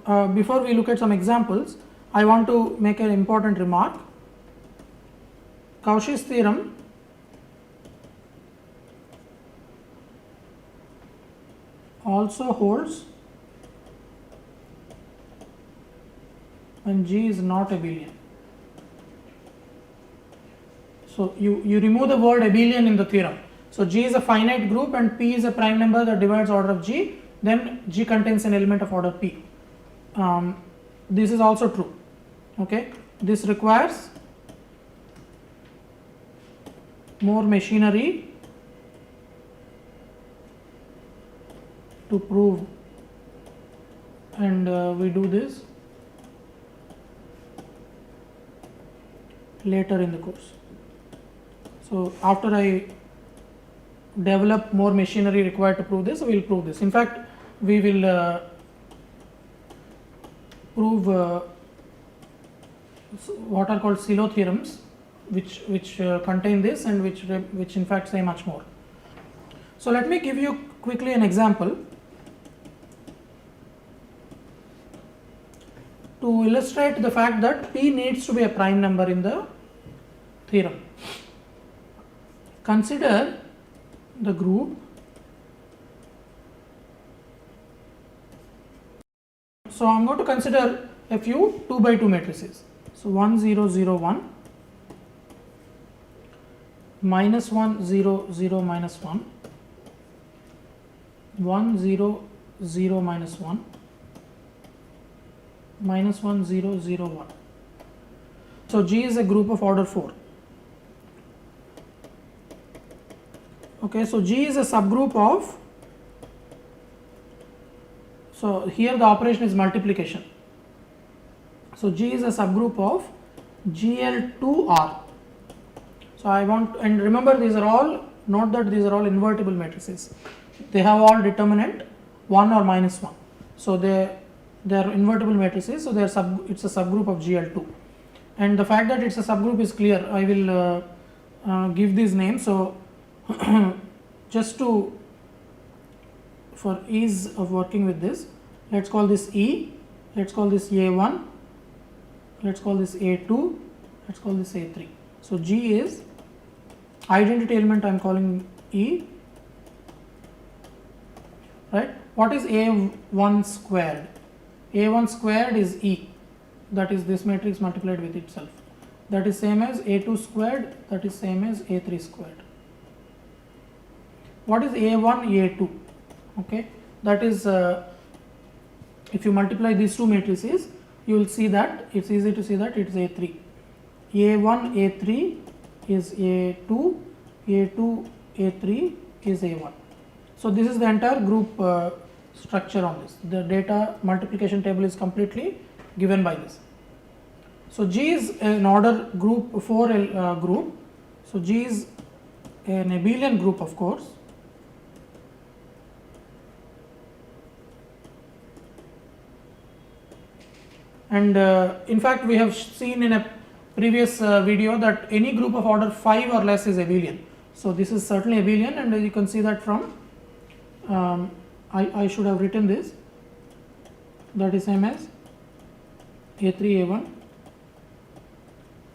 before we look at some examples, I want to make an important remark. Cauchy's theorem also holds when G is not abelian. So you remove the word abelian in the theorem. So G is a finite group and P is a prime number that divides order of G, then G contains an element of order P. This is also true. Okay, this requires more machinery to prove, and we do this later in the course. So after I develop more machinery required to prove this, we will prove this. In fact, we will prove what are called silo theorems, which contain this and which in fact say much more. So let me give you quickly an example to illustrate the fact that P needs to be a prime number in the theorem. Consider the group. So I am going to consider a few 2 by 2 matrices. So 1 0 0 1, minus 1 0 0 minus 1, 1 0 0 minus 1, minus 1 0 0 1. So G is a group of order 4. Okay, so G is a subgroup of, so here the operation is multiplication. So G is a subgroup of GL2R. So I want, and remember these are all, note that these are all invertible matrices. They have all determinant 1 or minus 1. So they are invertible matrices, so it's a subgroup of GL2. And the fact that it's a subgroup is clear. I will give these names. So just for ease of working with this, let's call this E, let's call this A1, let's call this A2, let's call this A3. So G is identity element, I am calling E, right? What is A1 squared? A1 squared is E, that is this matrix multiplied with itself. That is same as A2 squared, that is same as A3 squared. What is A1, A2? Okay, that is if you multiply these two matrices, you will see that it's easy to see that it's A3. A1, A3 is A2, A2, A3 is A1. So this is the entire group structure on this. The data multiplication table is completely given by this. So G is an order group 4 group. So G is an abelian group, of course. And in fact, we have seen in a previous video that any group of order 5 or less is abelian. So this is certainly abelian, and you can see that from I should have written this, that is same as A3 A1.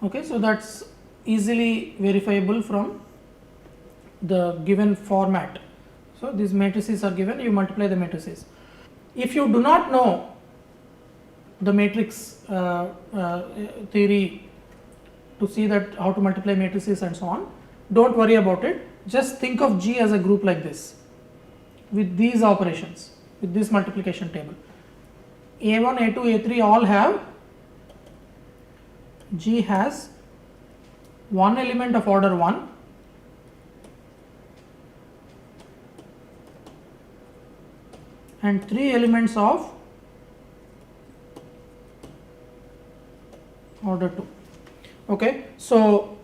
Okay, so that's easily verifiable from the given format. So these matrices are given, you multiply the matrices. If you do not know the matrix theory to see that how to multiply matrices and so on, don't worry about it. Just think of G as a group like this with these operations, with this multiplication table. A1, A2, A3 all have, G has one element of order 1, and 3 elements of order 2. Okay, so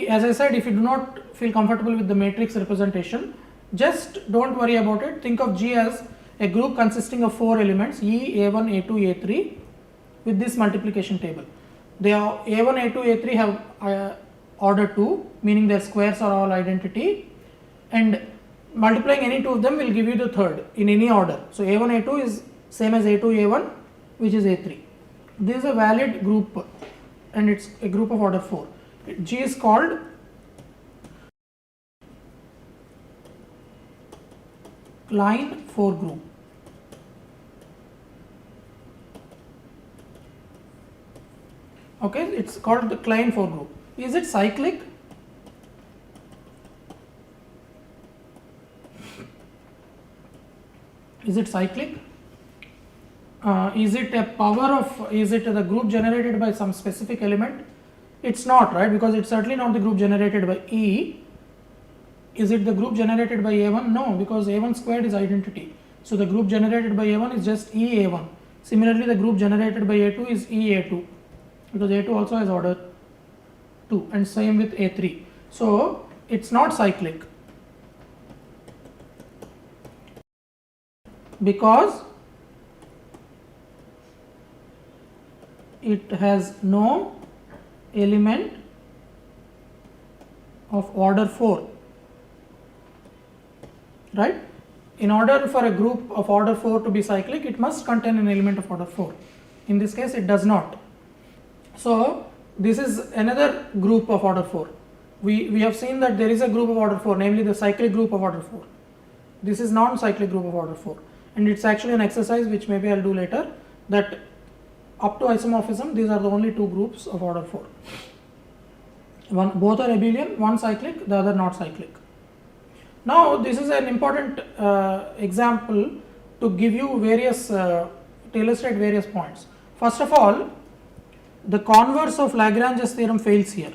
as I said, if you do not feel comfortable with the matrix representation, just don't worry about it. Think of G as a group consisting of 4 elements, E, A1, A2, A3 with this multiplication table. They are A1, A2, A3 have order 2, meaning their squares are all identity, and multiplying any two of them will give you the third in any order. So A1, A2 is same as A2, A1, which is A3. This is a valid group and it's a group of order 4. G is called Klein 4 group. Okay, it's called the Klein 4 group. Is it cyclic? Is it cyclic? Is it a power of, is it the group generated by some specific element? It's not, right? Because it's certainly not the group generated by E. Is it the group generated by A1? No, because A1 squared is identity. So the group generated by A1 is just EA1. Similarly, the group generated by A2 is EA2, because A2 also has order 2, and same with A3. So it's not cyclic because it has no element of order 4, right? In order for a group of order 4 to be cyclic, it must contain an element of order 4. In this case, it does not. So this is another group of order 4. We have seen that there is a group of order 4, namely the cyclic group of order 4. This is non-cyclic group of order 4, and it's actually an exercise which maybe I'll do later, that up to isomorphism, these are the only two groups of order 4. Both are abelian, one cyclic, the other not cyclic. Now this is an important example to give you various, to illustrate various points. First of all, the converse of Lagrange's theorem fails here.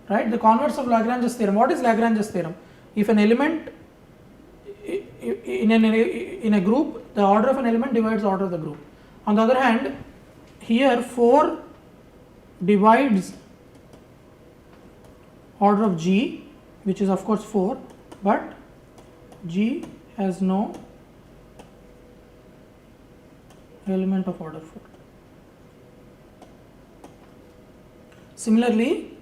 Right, the converse of Lagrange's theorem. What is Lagrange's theorem? If an element in a group, the order of an element divides the order of the group. On the other hand, here 4 divides order of G, which is of course 4, but G has no element of order 4. Similarly,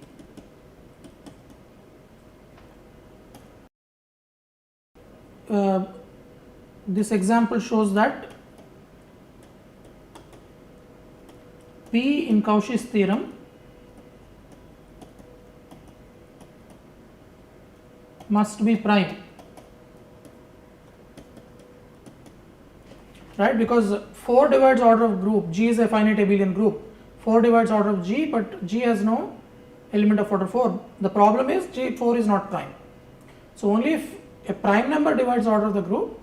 this example shows that P in Cauchy's theorem must be prime, right? Because 4 divides order of group, G is a finite abelian group. 4 divides order of G, but G has no element of order 4. The problem is G4 is not prime. So only if a prime number divides order of the group,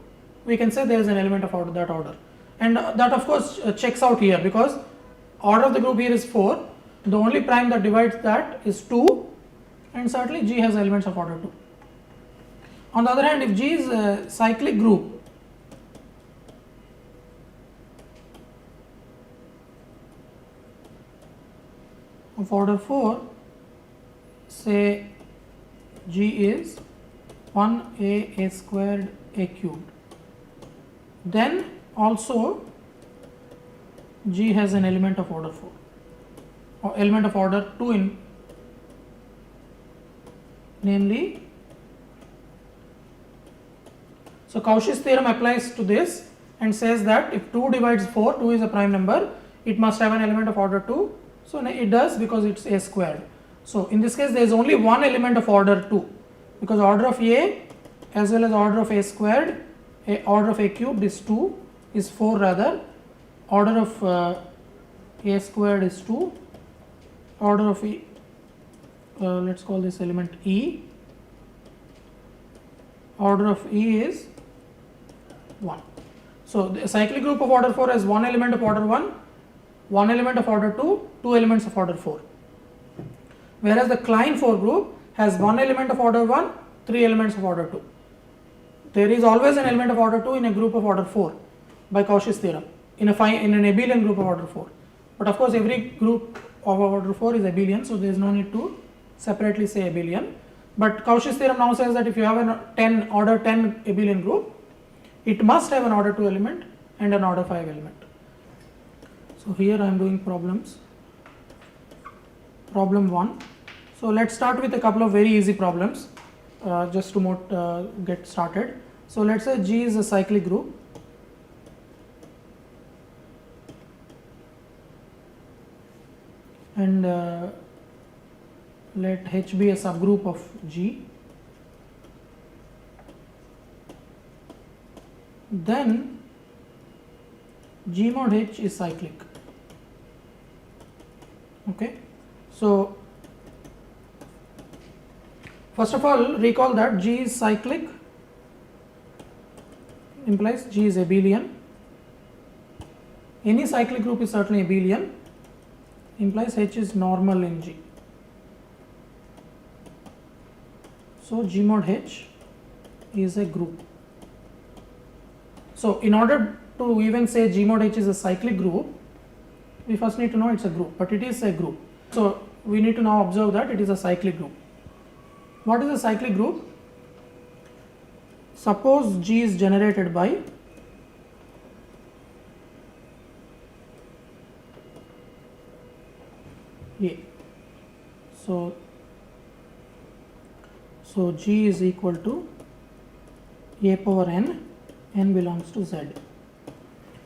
we can say there is an element of order, that order, and that of course checks out here, because order of the group here is 4, the only prime that divides that is 2, and certainly G has elements of order 2. On the other hand, if G is a cyclic group, of order 4, say G is 1a squared a cubed, then also G has an element of order 4 or element of order 2 in, namely, so Cauchy's theorem applies to this and says that if 2 divides 4, 2 is a prime number, it must have an element of order 2. So it does, because it's a squared. So in this case there is only one element of order 2, because order of a as well as order of a squared, order of a cubed is 2, is 4 rather, order of a squared is 2, order of e, let's call this element e, order of e is 1. So the cyclic group of order 4 has one element of order 1, one element of order 2, two elements of order 4. Whereas the Klein 4 group has one element of order 1, three elements of order 2. There is always an element of order 2 in a group of order 4 by Cauchy's theorem, in an abelian group of order 4. But of course every group of order 4 is abelian, so there is no need to separately say abelian. But Cauchy's theorem now says that if you have an order 10 abelian group, it must have an order 2 element and an order 5 element. So here I am doing problems problem 1. So let's start with a couple of very easy problems just to get started. So let's say G is a cyclic group. And let H be a subgroup of G. Then G mod H is cyclic. Okay, so first of all, recall that G is cyclic implies G is abelian. Any cyclic group is certainly abelian, implies H is normal in G. So G mod H is a group. So in order to even say G mod H is a cyclic group, we first need to know it's a group, but it is a group. So we need to now observe that it is a cyclic group. What is a cyclic group? Suppose G is generated by A. So G is equal to A power n belongs to Z.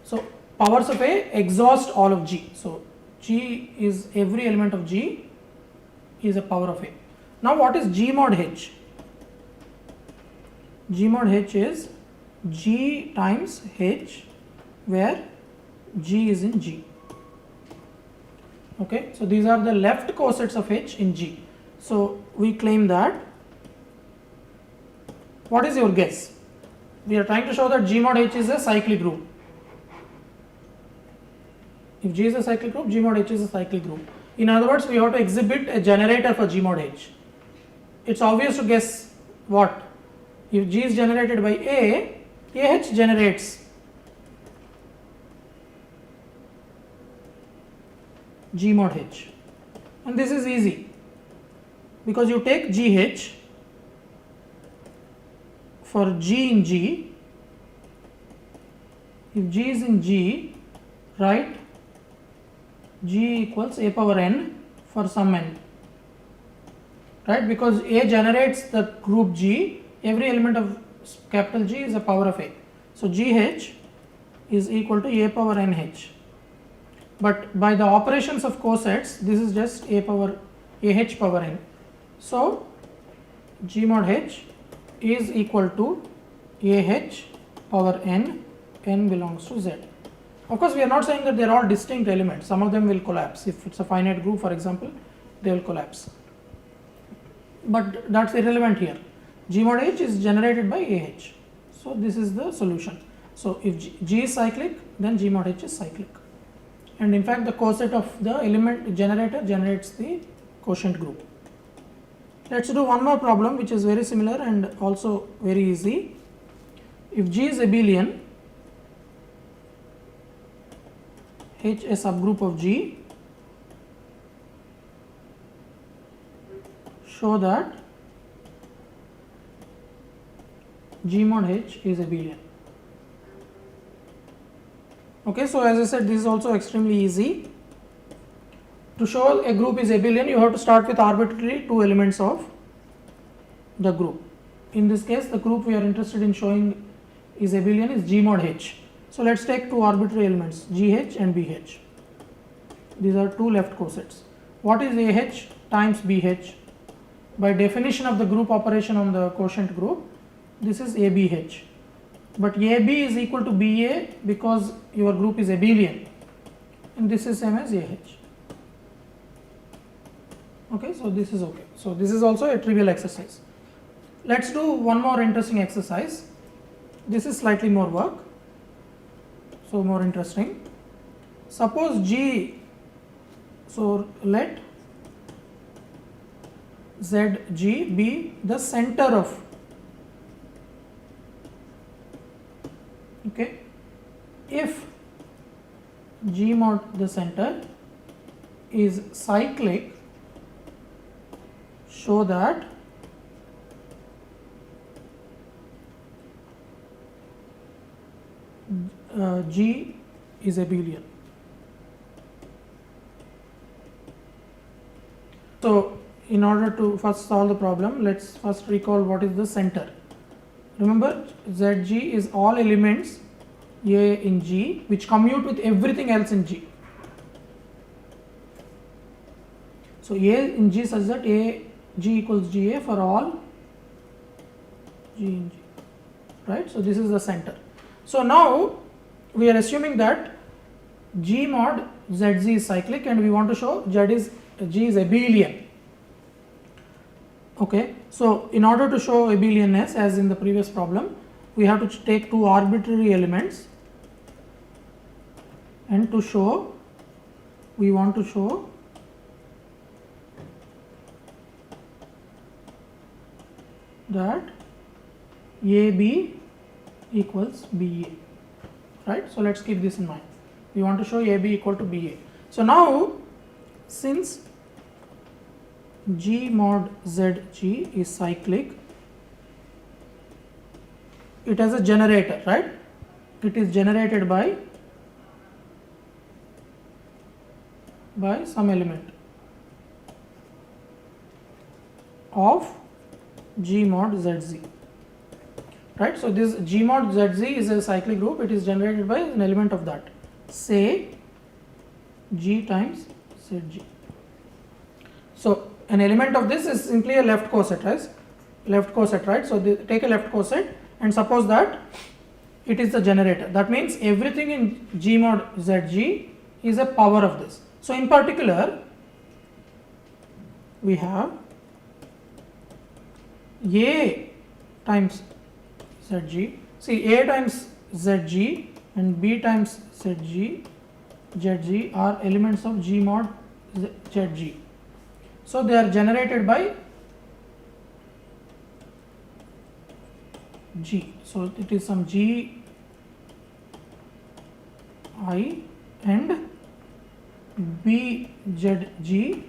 So powers of A exhaust all of G. So G is every element of G is a power of A. Now what is G mod H? G mod H is G times H, where G is in G. Okay, so these are the left cosets of H in G. So we claim that. What is your guess? We are trying to show that G mod H is a cyclic group. If G is a cyclic group, G mod H is a cyclic group. In other words, we have to exhibit a generator for G mod H. It's obvious to guess what? If G is generated by A, AH generates G mod H. And this is easy because you take GH for G in G. If G is in G, write G equals A power n for some n, right? Because A generates the group G, every element of capital G is a power of A. So GH is equal to A power nh. But by the operations of cosets, this is just A power AH power n. So G mod H is equal to AH power n belongs to Z. Of course, we are not saying that they are all distinct elements. Some of them will collapse. If it's a finite group, for example, they will collapse. But that's irrelevant here. G mod H is generated by AH. So this is the solution. So if G is cyclic, then G mod H is cyclic. And in fact, the coset of the element generator generates the quotient group. Let's do one more problem which is very similar and also very easy. If G is abelian, H a subgroup of G, show that G mod H is abelian. Okay, so as I said, this is also extremely easy. To show a group is abelian, you have to start with arbitrarily two elements of the group. In this case, the group we are interested in showing is abelian is G mod H. So let's take two arbitrary elements, GH and BH. These are two left cosets. What is AH times BH? By definition of the group operation on the quotient group, this is ABH. But AB is equal to BA because your group is abelian, and this is same as AH. Okay, so this is okay. So this is also a trivial exercise. Let's do one more interesting exercise. This is slightly more work, so more interesting. Suppose G, so let ZG be the center of, okay, if G mod the center is cyclic, show that G is abelian. So in order to first solve the problem, let's first recall what is the center. Remember, Zg is all elements A in G which commute with everything else in G. So A in G such that A G equals GA for all G in G, right? So this is the center. So now we are assuming that G mod Zg is cyclic and we want to show G is abelian. Okay, so in order to show abelianness, as in the previous problem, we have to take two arbitrary elements, and to show, we want to show that AB equals BA, right? So let's keep this in mind. We want to show AB equal to BA. So now, since G mod Zg is cyclic, it has a generator, right? It is generated by some element of G mod Zg, right? So this G mod Zg is a cyclic group. It is generated by an element of that, say G times Zg. So an element of this is simply a left coset, right? So take a left coset and suppose that it is the generator. That means everything in G mod Zg is a power of this. So in particular, we have A times Zg. See, A times Zg and B times Zg are elements of G mod Zg. So they are generated by G. So it is some G I and B Zg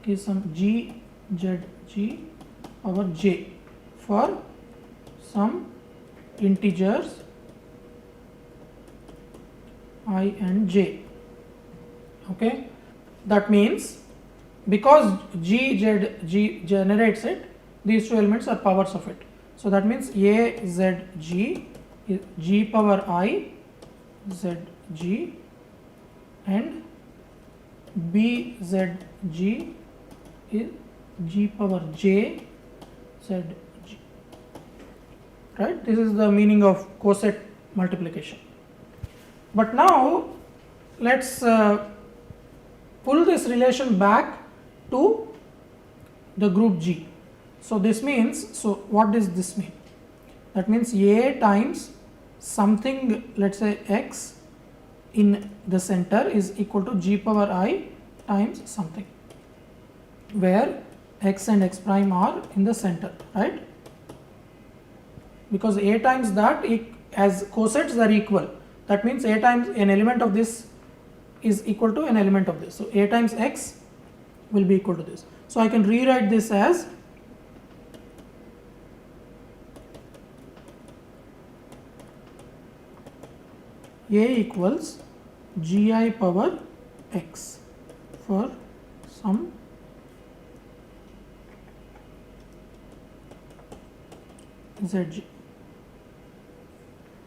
is some G Zg over J for some integers I and J. Okay, that means because G generates it, these two elements are powers of it. So that means A Zg is G power I Zg and B Zg is G power J Zg, right? This is the meaning of coset multiplication. But now let's pull this relation back to the group G. So this means, so what does this mean? That means A times something, let's say x in the center is equal to G power I times something, where x and x prime are in the center, right? Because A times that, as cosets are equal, that means A times an element of this is equal to an element of this. So A times x will be equal to this. So I can rewrite this as A equals Gi power x for some Zg.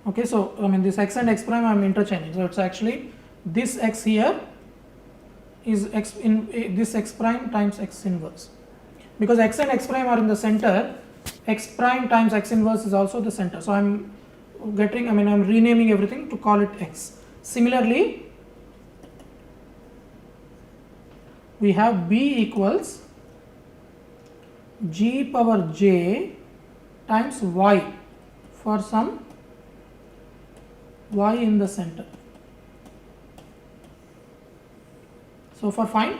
Okay, so I mean this x and x prime I am interchanging. So it's actually this x here is x in this x prime times x inverse, because x and x prime are in the center. X prime times x inverse is also the center. So I'm renaming everything to call it x. Similarly, we have B equals G power J times y for some y in the center. So for find,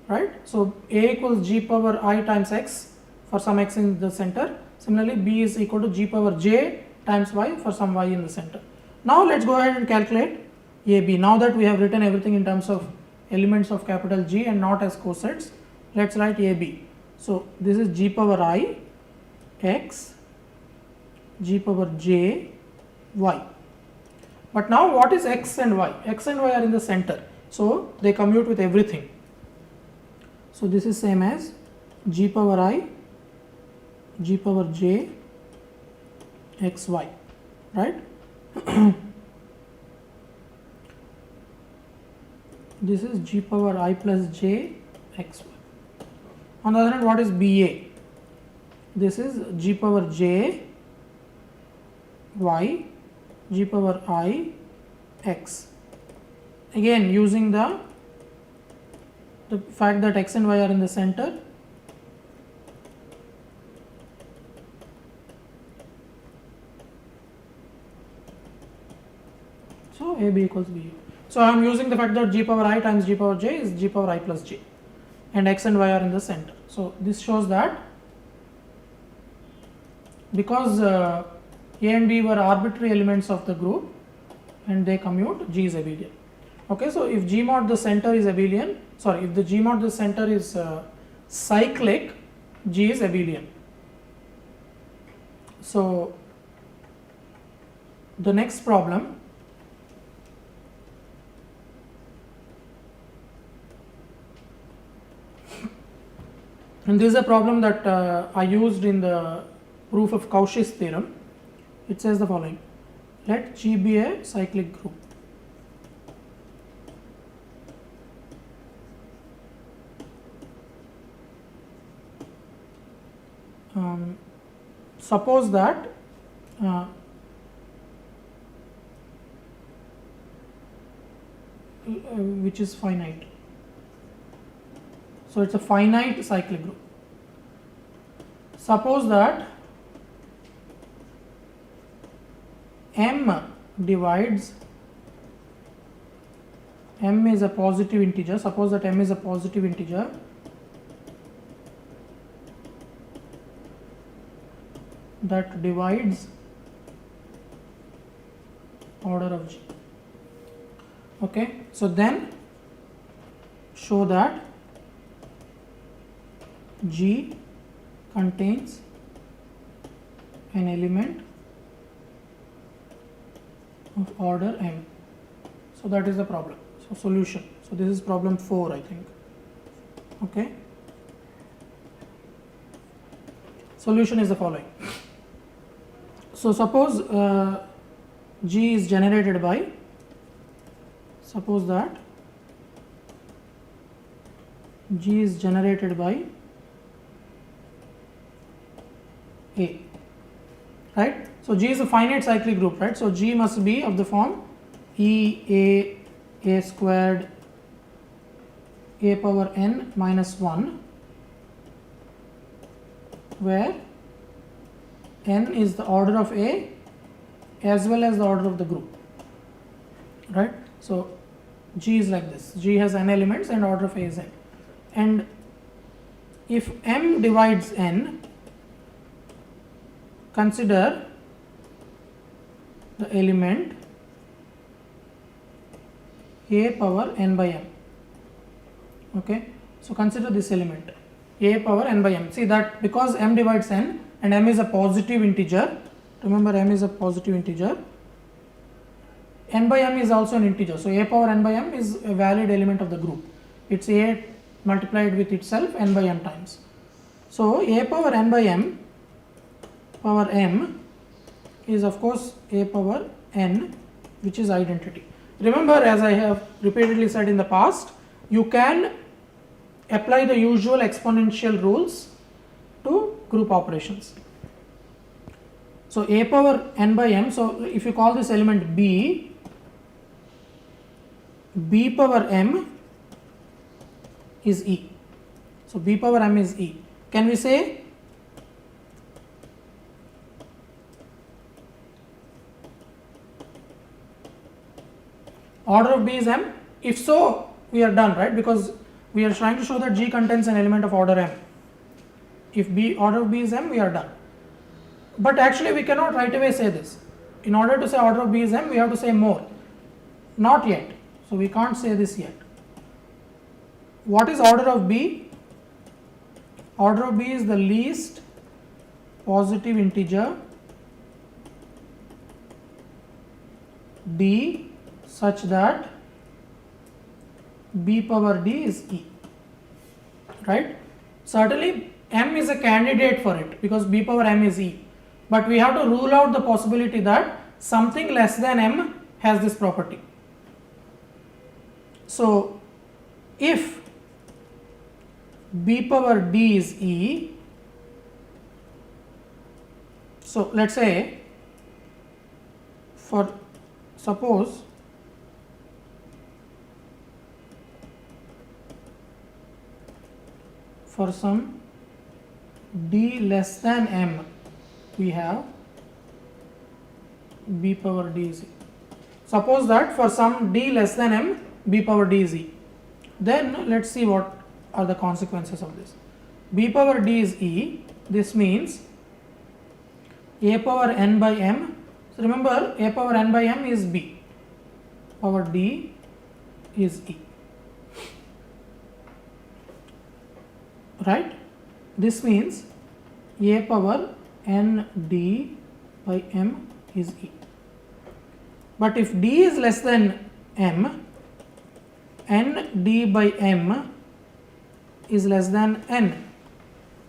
right? So A equals G power I times x for some x in the center. Similarly, B is equal to G power J times y for some y in the center. Now let's go ahead and calculate AB. Now that we have written everything in terms of elements of capital G and not as cosets, let's write AB. So this is G power I x, G power J, y. But now what is x and y? X and y are in the center, so they commute with everything. So this is same as g power I, g power j, xy, right? This is g power I plus j, xy. On the other hand, what is BA? This is g power j, y, g power I, x. Again, using the fact that x and y are in the center, so AB equals BU. So I am using the fact that g power I times g power j is g power I plus j, and x and y are in the center. So this shows that because A and B were arbitrary elements of the group and they commute, G is abelian. Okay, so if G mod the center is abelian, sorry, if the G mod the center is cyclic, G is abelian. So the next problem, and this is a problem that I used in the proof of Cauchy's theorem. It says the following: let G be a cyclic group. Suppose that which is finite. So it's a finite cyclic group. Suppose that M divides, M is a positive integer. Suppose that M is a positive integer that divides order of G. Okay, so then show that G contains an element of order M. So that is the problem. So solution. So this is problem 4, I think. Okay. Solution is the following. So suppose G is generated by, suppose that G is generated by A, right? So G is a finite cyclic group, right? So G must be of the form E A squared A power n minus 1, where n is the order of A as well as the order of the group, right? So G is like this. G has n elements and order of A is n. And if M divides n, consider the element A power n by m. Okay, so consider this element A power n by m. See that because m divides n and m is a positive integer, remember m is a positive integer, n by m is also an integer. So A power n by m is a valid element of the group. It's A multiplied with itself n by m times. So A power n by m power m is of course A power n, which is identity. Remember, as I have repeatedly said in the past, you can apply the usual exponential rules to group operations. So A power n by m, so if you call this element B, B power m is E. So B power m is E. Can we say order of B is m? If so, we are done, right? Because we are trying to show that G contains an element of order m. If order of B is m, we are done. But actually we cannot right away say this. In order to say order of B is m, we have to say more. Not yet. So we can't say this yet. What is order of B? Order of B is the least positive integer D such that B power D is E. right? Certainly m is a candidate for it because b power m is e, but we have to rule out the possibility that something less than m has this property. So if b power d is e, so let's say for suppose for some d less than m we have b power d is e. Suppose that for some d less than m b power d is e, then let's see what are the consequences of this. B power d is e, this means a power n by m. So remember, a power n by m is b, power d is e, right? This means a power n d by m is e. But if d is less than m, n d by m is less than n,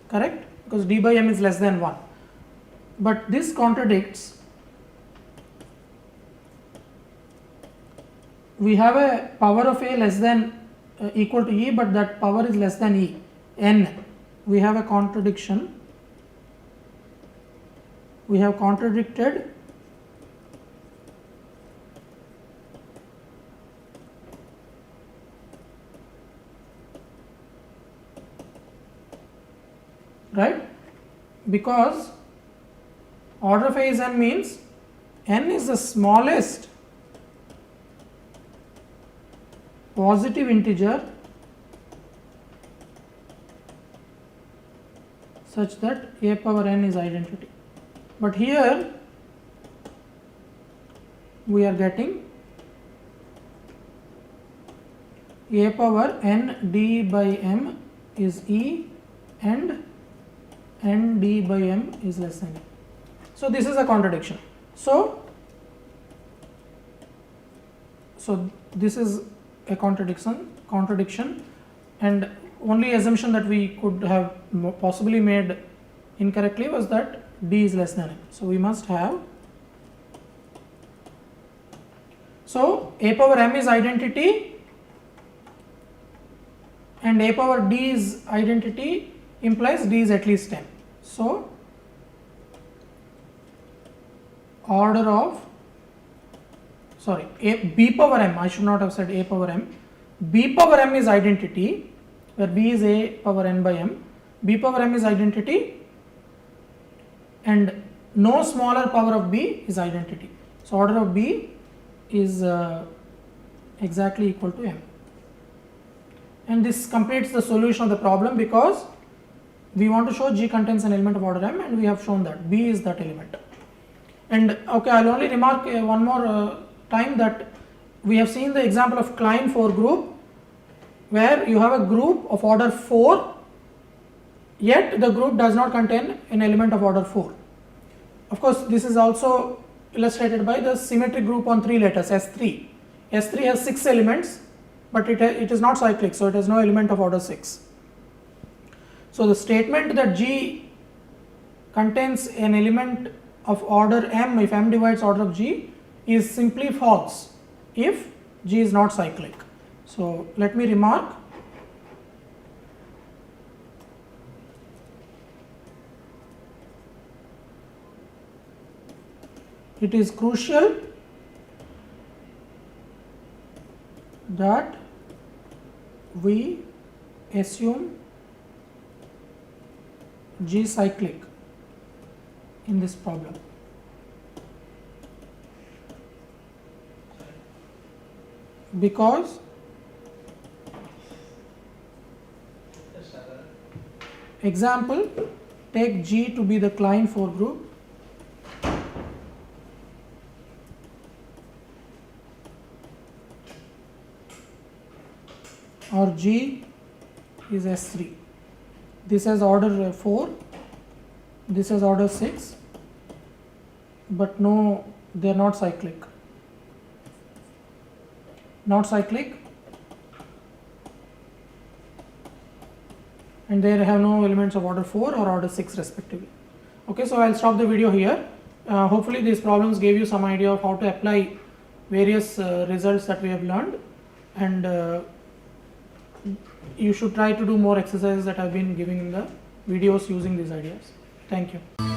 correct? Because d by m is less than 1. But this contradicts. We have a power of a less than equal to e, but that power is less than e, n. We have a contradiction. We have contradicted right, because order of a is n means n is the smallest positive integer such that a power n is identity. But here we are getting a power n d by m is e and n d by m is less than e. So this is a contradiction. So this is a contradiction, and only assumption that we could have possibly made incorrectly was that d is less than m. So we must have, so a power m is identity and a power d is identity implies d is at least 10. So order of, sorry, b power m, I should not have said a power m, b power m is identity where b is a power n by m, b power m is identity and no smaller power of b is identity. So order of b is exactly equal to m, and this completes the solution of the problem because we want to show G contains an element of order m and we have shown that B is that element. And okay, I'll only remark one more time that we have seen the example of Klein 4 group where you have a group of order 4 yet the group does not contain an element of order 4. Of course, this is also illustrated by the symmetric group on 3 letters S3. S3 has 6 elements but it is not cyclic, so it has no element of order 6. So the statement that G contains an element of order m if m divides order of G is simply false if G is not cyclic. So let me remark, it is crucial that we assume G cyclic in this problem. Because example, take G to be the Klein 4 group or G is S3. This has order 4, this has order 6, but no, they are not cyclic. Not cyclic and they have no elements of order 4 or order 6 respectively. Okay, so I'll stop the video here. Hopefully these problems gave you some idea of how to apply various results that we have learned, and you should try to do more exercises that I've been giving in the videos using these ideas. Thank you.